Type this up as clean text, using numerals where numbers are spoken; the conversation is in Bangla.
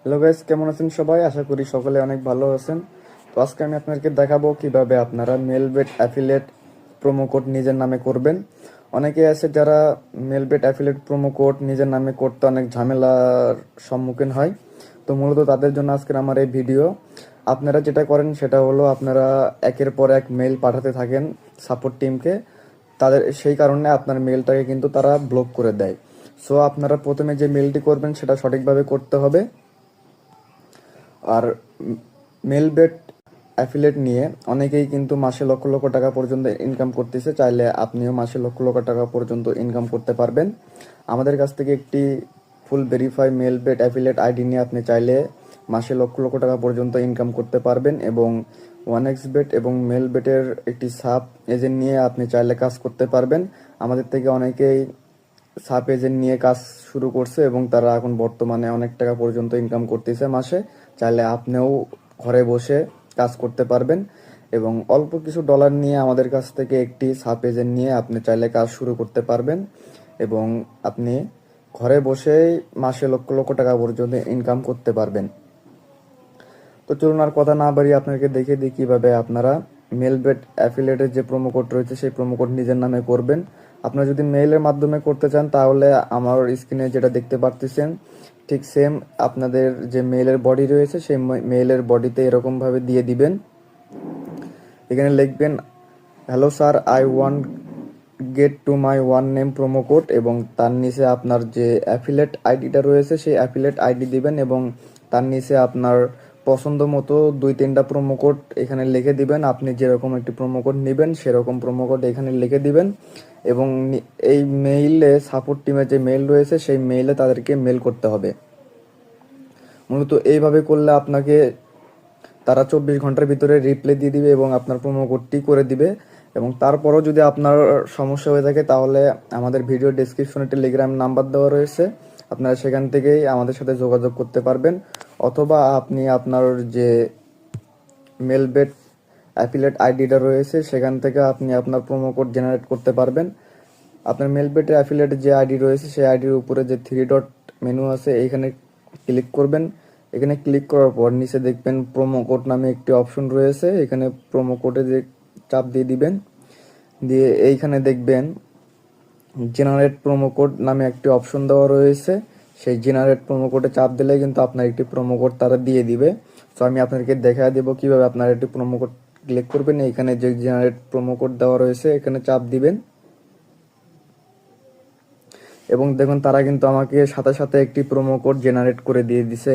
হ্যালো গাইস, কেমন আছেন সবাই? আশা করি সকলে অনেক ভালো আছেন। তো আজকে আমি আপনাদেরকে দেখাবো কিভাবে আপনারা মেলবেট অ্যাফিলিয়েট প্রোমো কোড নিজের নামে করবেন। অনেকে আছে যারা মেলবেট অ্যাফিলিয়েট প্রোমো কোড নিজের নামে করতে অনেক ঝামেলার সম্মুখীন হয়। তো মূলত তাদের জন্য আজকের আমার এই ভিডিও। আপনারা যেটা করেন সেটা হলো আপনারা একের পর এক মেল পাঠাতে থাকেন সাপোর্ট টিমকে। তাদের সেই কারণে আপনার মেলটাকে কিন্তু তারা ব্লক করে দেয়। সো আপনারা প্রথমে যে মেলটি করবেন সেটা সঠিকভাবে করতে হবে। আর মেলবেট অ্যাফিলেট নিয়ে অনেকেই কিন্তু মাসে লক্ষ লক্ষ টাকা পর্যন্ত ইনকাম করতেছে। চাইলে আপনিও মাসে লক্ষ লক্ষ টাকা পর্যন্ত ইনকাম করতে পারবেন। আমাদের কাছ থেকে একটি ফুল ভেরিফাই মেলবেট অ্যাফিলেট আইডি নিয়ে আপনি চাইলে মাসে লক্ষ লক্ষ টাকা পর্যন্ত ইনকাম করতে পারবেন। এবং ওয়ান এক্স বেট এবং মেলবেটের একটি সাব এজেন্ট নিয়ে আপনি চাইলে কাজ করতে পারবেন। আমাদের থেকে অনেকেই সাব এজেন্ট নিয়ে কাজ শুরু করছে এবং তারা এখন বর্তমানে অনেক টাকা পর্যন্ত ইনকাম করতেছে মাসে। চাইলে আপনিও ঘরে বসে কাজ করতে পারবেন এবং অল্প কিছু ডলার নিয়ে আমাদের কাছ থেকে একটি সাব এজেন্ট নিয়ে আপনি চাইলে কাজ শুরু করতে পারবেন এবং আপনি ঘরে বসেই মাসে লক্ষ লক্ষ টাকা পর্যন্ত ইনকাম করতে পারবেন। তো চলুন আর কথা না বাড়িয়ে আপনাকে দেখিয়ে দিই কিভাবে আপনারা মেলবেট অ্যাফিলিয়েটের যে প্রোমো কোড রয়েছে সেই প্রোমো কোড নিজের নামে করবেন। আপনারা যদি মেইলের মাধ্যমে করতে চান তাহলে আমার স্ক্রিনে যেটা দেখতে পারতেছেন ঠিক সেম আপনাদের যে মেইলের বডি রয়েছে সেই মেইলের বডিতে এরকমভাবে দিয়ে দিবেন। এখানে লিখবেন, hello sir, I want get to my one name promo code, এবং তার নিচে আপনার যে অ্যাফিলেট আইডিটা রয়েছে সেই অ্যাফিলেট আইডি দিবেন এবং তার নিচে আপনার পছন্দ মতো 2-3টা প্রোমো কোড এখানে লিখে দিবেন। আপনি যেরকম একটি প্রোমো কোড নেবেন সেরকম প্রোমো কোড এখানে লিখে দিবেন এবং এই মেইলে সাপোর্ট টিমের যে মেইল রয়েছে সেই মেইলে তাদেরকে মেল করতে হবে। মূলত এইভাবে করলে আপনাকে তারা 24 ঘন্টার ভিতরে রিপ্লাই দিয়ে দিবে এবং আপনার প্রোমো কোডটি করে দিবে। এবং তারপরও যদি আপনার সমস্যা হয়ে থাকে তাহলে আমাদের ভিডিও ডেসক্রিপশনে টেলিগ্রাম নাম্বার দেওয়া রয়েছে, আপনারা সেখান থেকেই আমাদের সাথে যোগাযোগ করতে পারবেন। অথবা আপনি আপনার যে মেলবেট অ্যাফিলিয়েট আইডিটা রয়েছে সেখান থেকে আপনি আপনার প্রোমো কোড জেনারেট করতে পারবেন। আপনার মেলবেটের অ্যাফিলিয়েটের যে আইডি রয়েছে সেই আইডির উপরে যে 3 ডট মেনু আছে এইখানে ক্লিক করবেন। এখানে ক্লিক করার পর নিচে দেখবেন প্রোমো কোড নামে একটি অপশন রয়েছে, এখানে প্রোমো কোডে যে চাপ দিয়ে দিবেন। দিয়ে এইখানে দেখবেন জেনারেট প্রোমো কোড নামে একটি অপশন দেওয়া রয়েছে, সেই জেনারেট প্রোমো কোডে চাপ দিলে কিন্তু আপনার একটি প্রোমো কোড তারা দিয়ে দিবে। তো আমি আপনাদেরকে দেখা দেবো কিভাবে আপনারা একটি প্রোমো কোড ক্লিক করবেন। এইখানে যে জেনারেট প্রোমো কোড দেওয়া রয়েছে এখানে চাপ দিবেন এবং দেখুন তারা কিন্তু আমাকে সাথে সাথে একটি প্রোমো কোড জেনারেট করে দিয়ে দিছে।